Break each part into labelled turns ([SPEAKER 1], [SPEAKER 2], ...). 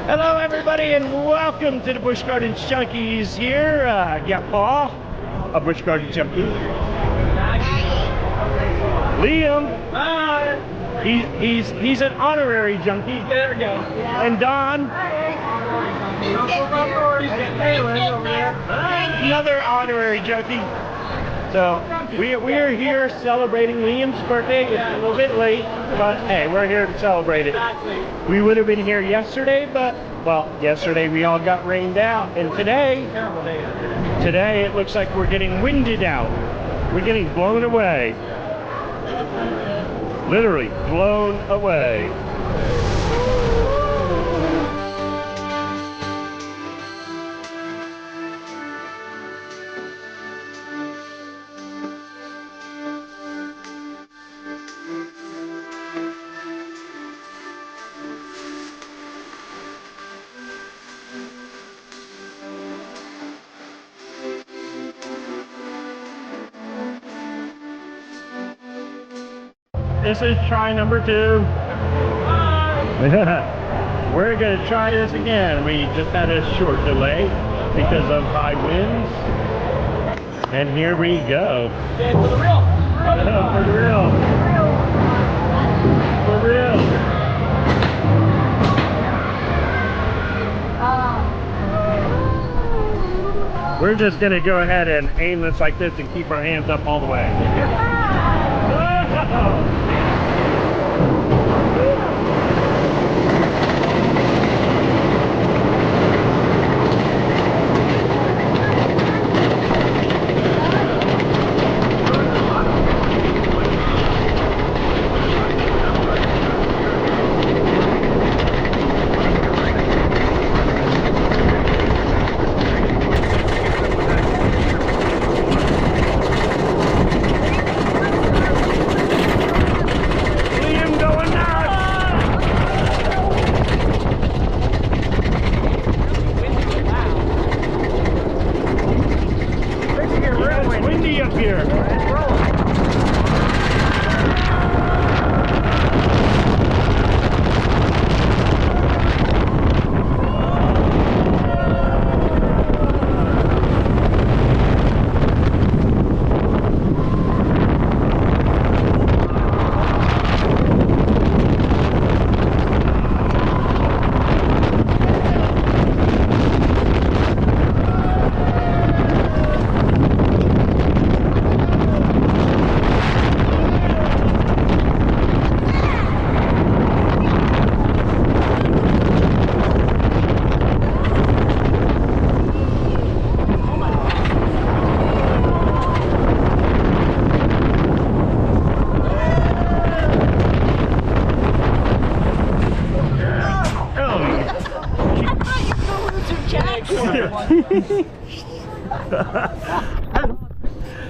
[SPEAKER 1] Hello everybody and welcome to the Busch Gardens Junkies here. Got Paul, a Busch Gardens Junkie. Liam, he's an honorary junkie. There we go. And Don, another honorary junkie. So we are here celebrating Liam's birthday. It's a little bit late, but hey, we're here to celebrate it. We would have been here yesterday, but well, yesterday we all got rained out, and today it looks like we're getting winded out. We're getting blown away. Literally blown away. This is try number 2. We're going to try this again. We just had a short delay because of high winds. And here we go. Okay, for the real. For the real. For real. We're just going to go ahead and aim this like this and keep our hands up all the way.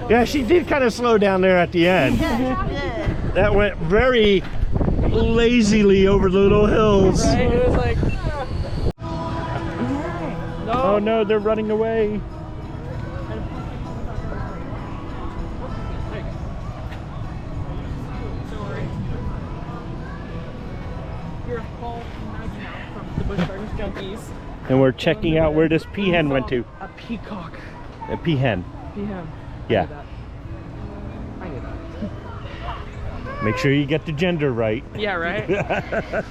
[SPEAKER 1] Yeah, she did kind of slow down there at the end. That went very lazily over the little hills.
[SPEAKER 2] Right? It was like... No.
[SPEAKER 1] Oh no, they're running away.
[SPEAKER 2] Here's Paul from the Busch Gardens Junkies.
[SPEAKER 1] And we're checking out where this peahen went to.
[SPEAKER 2] A peacock.
[SPEAKER 1] A peahen.
[SPEAKER 2] Peahen.
[SPEAKER 1] Yeah.
[SPEAKER 2] I knew that.
[SPEAKER 1] Make sure you get the gender right.
[SPEAKER 2] Yeah, right? That's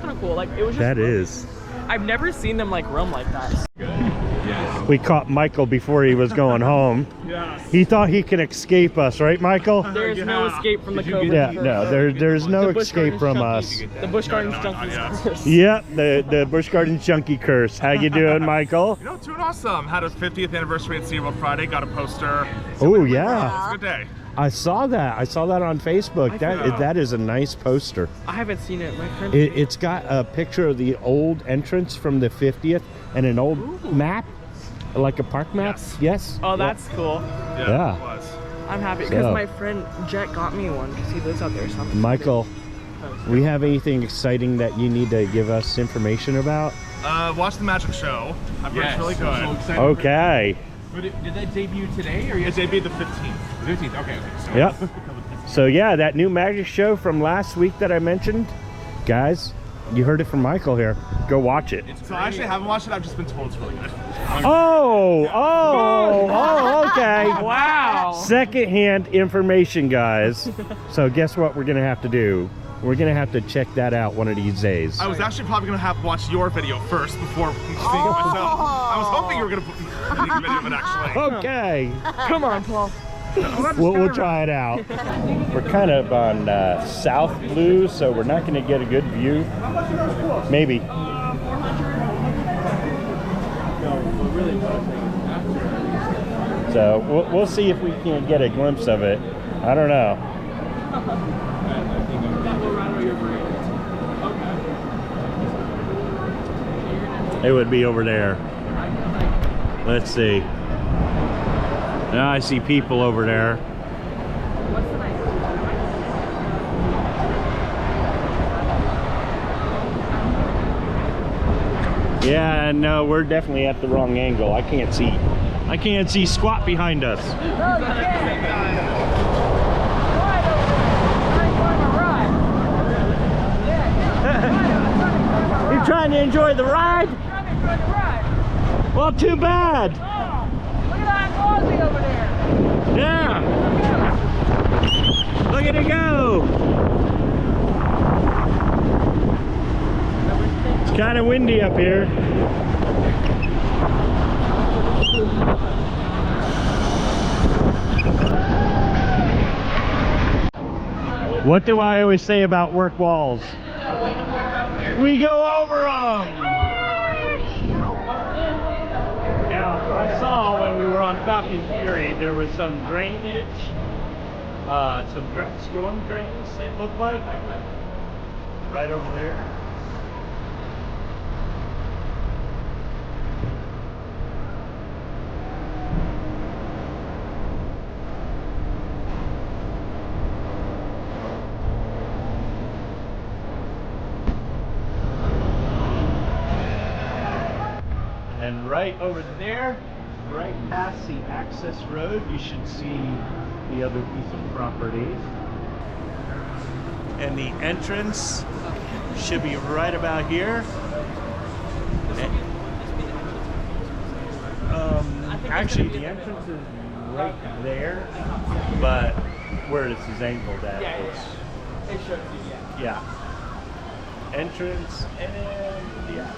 [SPEAKER 2] kind of cool. Like, it was just...
[SPEAKER 1] That is.
[SPEAKER 2] I've never seen them, like, roam like that.
[SPEAKER 1] We caught Michael before he was going home.
[SPEAKER 3] Yes.
[SPEAKER 1] He thought he could escape us, right, Michael?
[SPEAKER 2] There's no escape from the Cobra.
[SPEAKER 1] Yeah, no, there's no escape from us.
[SPEAKER 2] The Busch Gardens Junkies curse.
[SPEAKER 1] Yep, the Busch Gardens Junkie curse. How you doing, Michael?
[SPEAKER 3] You know, doing awesome. Had a 50th anniversary at SeaWorld Friday. Got a poster.
[SPEAKER 1] Oh yeah.
[SPEAKER 3] It's a good day.
[SPEAKER 1] I saw that. I saw that on Facebook. That is a nice poster.
[SPEAKER 2] I haven't seen it. My friend.
[SPEAKER 1] It's got a picture of the old entrance from the 50th and an old map, like a park map. Yes.
[SPEAKER 2] Oh, that's cool.
[SPEAKER 1] Yeah.
[SPEAKER 3] It was.
[SPEAKER 2] I'm happy because my friend Jet got me one because he lives out there or something.
[SPEAKER 1] Michael, we have anything exciting that you need to give us information about?
[SPEAKER 3] Watch the magic show. I've heard it's really good.
[SPEAKER 4] So excited.
[SPEAKER 1] Okay.
[SPEAKER 4] Did that debut today or
[SPEAKER 3] It debuted the 15th.
[SPEAKER 4] The 15th? Okay, okay. So
[SPEAKER 1] Yep. So yeah, that new magic show from last week that I mentioned, guys, you heard it from Michael here. Go watch it.
[SPEAKER 3] So I actually haven't watched it. I've just been told it's really good.
[SPEAKER 1] Oh, okay.
[SPEAKER 2] Wow.
[SPEAKER 1] Secondhand information, guys. So guess what we're gonna have to do? We're gonna have to check that out one of these days.
[SPEAKER 3] I was actually probably gonna have to watch your video first before seeing it myself. I was hoping you were gonna put a video of it actually.
[SPEAKER 1] Okay.
[SPEAKER 2] Come on, Paul.
[SPEAKER 1] We'll try it out. We're kind of on South Blue, so we're not going to get a good view. Maybe. So we'll see if we can get a glimpse of it. I don't know. It would be over there. Let's see. Now I see people over there. Yeah, no, we're definitely at the wrong angle. I can't see squat behind us. You're trying to enjoy the ride? Well, too bad.
[SPEAKER 2] Over there.
[SPEAKER 1] Yeah. Look at it go. It's kind of windy up here. What do I always say about work walls? We go over them. I saw when we were on Falcon Fury there was some drainage, some storm drains it looked like, right over there. And right over there, right past the access road, you should see the other piece of property. And the entrance should be right about here. Actually, the entrance is right there, but where this is angled at.
[SPEAKER 2] Yeah, it shows you,
[SPEAKER 1] Yeah. Entrance and yeah.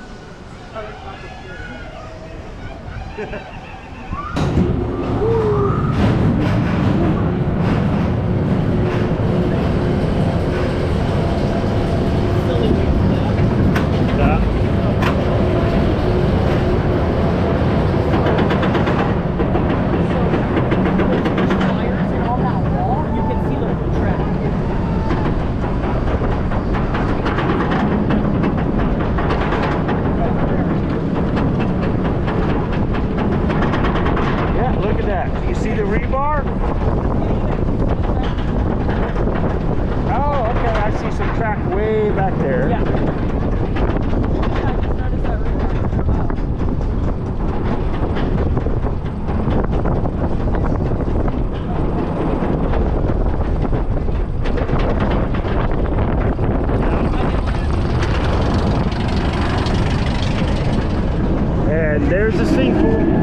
[SPEAKER 1] And there's a sinkhole.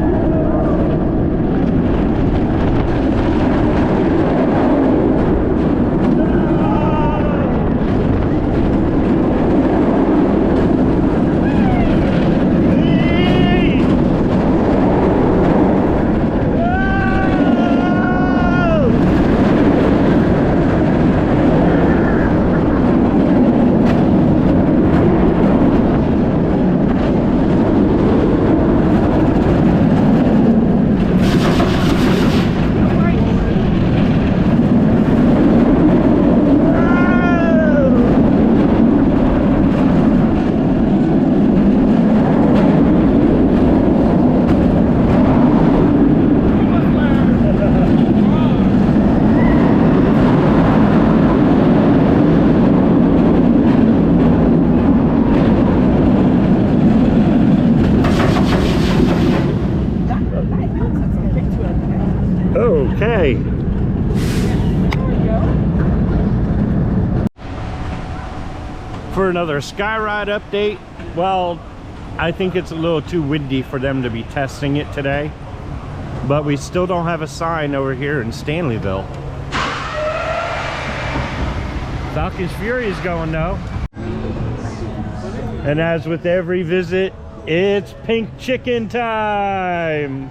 [SPEAKER 1] for another sky ride update. Well, I think it's a little too windy for them to be testing it today, but we still don't have a sign over here in Stanleyville. Falcon's Fury is going though. And as with every visit, it's pink chicken time.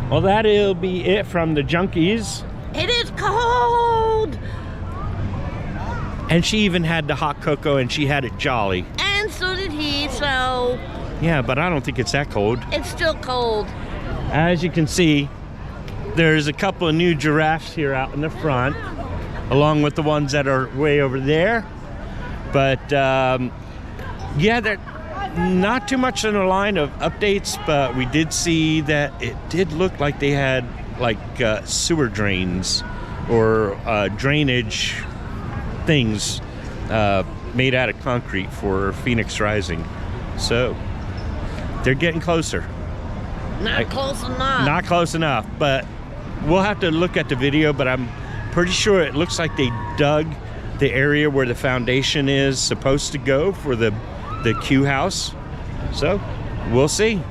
[SPEAKER 1] Well, that'll be it from the junkies.
[SPEAKER 4] It is cold!
[SPEAKER 1] And she even had the hot cocoa and she had it jolly.
[SPEAKER 4] And so did he, so
[SPEAKER 1] Yeah, but I don't think it's that cold.
[SPEAKER 4] it's still cold.
[SPEAKER 1] As you can see, there's a couple of new giraffes here out in the front, along with the ones that are way over there. But yeah, they're not too much in a line of updates, but we did see that it did look like they had like sewer drains or drainage things made out of concrete for Phoenix Rising. So they're getting closer.
[SPEAKER 4] Not close enough.
[SPEAKER 1] Not close enough, but we'll have to look at the video, but I'm pretty sure it looks like they dug the area where the foundation is supposed to go for the Q house. So we'll see.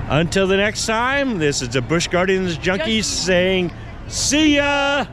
[SPEAKER 1] Until the next time, this is the Busch Gardens Junkies saying, see ya!